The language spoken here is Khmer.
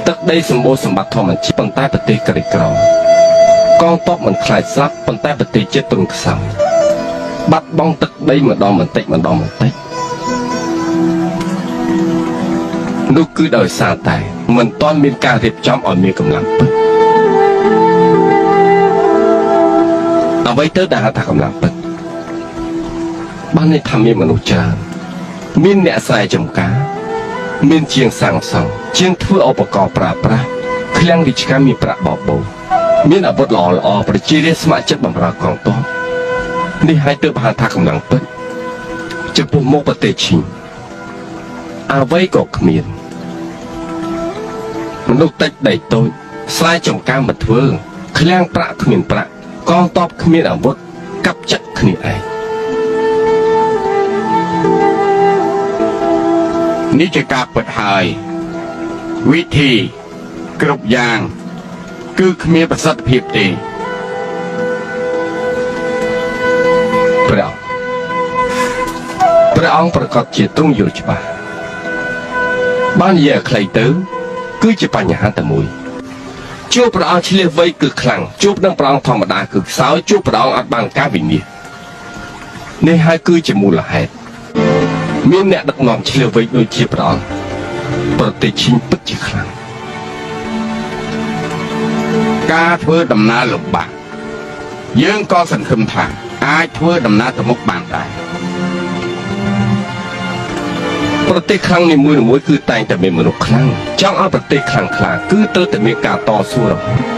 ទឹកដីសម្បូរសម្បត្តិធម្មជាតិប៉ុន្តែប្រទេសក្រីក្រកងទ័ពមិនខ្លាចស្លាប់ប៉ុន្តែប្រទេសជាតិទុនខ្សោយបាត់បង់ទឹកដីម្ដងបន្តិចម្ដងបន្តិចនោះគឺដោយសារតែមិនទាន់មានការរៀបចំឲ្យមានកម្លាំងពិតអ្វីទៅដែលហៅថាកម្លាំងពិតបានន័យថាមានមនុស្សច្រើនមានអ្នកស្រែចម្ការមានជាងសាងសង់ជាងធ្វើឧបករណ៍ប្រើប្រាស់ឃ្លាំងវិជ្ជាមានប្រាក់បបោមានអាវុធល្អៗប្រជារាស្ត្រស្ម័គ្រចិត្តបម្រើកងទ័ពនេះហើយទើបហៅថាកម្លាំងពិតចំពោះមុខប្រទេសឈីនអ្វីក៏គ្មានមនុស្សតិចដីតូចស្រែចម្ការមិនធ្វើឃ្លាំងប្រាក់គ្មានប្រាក់កងទ័ពគ្មានអាវុធកាប់ចាក់គ្នាឯងនេះជាការពិតហើយវិធីគ្រប់យ៉ាងគឺគ្មានប្រសិទ្ធភាពទេព្រះអង្គប្រកាសជាទ្រង់យល់ច្បាស់បាននិយាយឲ្យខ្លីទៅគឺជាបញ្ហាតែមួយជួបព្រះអង្គឆ្លៀសវៃគឺខ្លាំងជួបនឹងព្រះអង្គធម្មតាគឺខ្សោយជួបព្រះអង្គអត់បានការវិនិច្ឆ័យនេះហើយគឺជាមូលហេតុមានអ្នកដឹកនាំឆ្លៀសវៃដូចជាព្រះអង្គប្រទេសឈីនពិតជាខ្លាំងការធ្វើដំណើរលំបាកយើងក៏សង្ឃឹមថាអាចធ្វើដំណើរទៅមុខបានដែរប្រទេសខ្លាំងនីមួយៗគឺតែងតែមានមនុស្សខ្លាំងចង់ឲ្យប្រទេសខ្លាំងក្លាគឺត្រូវតែមានការតស៊ូរហូត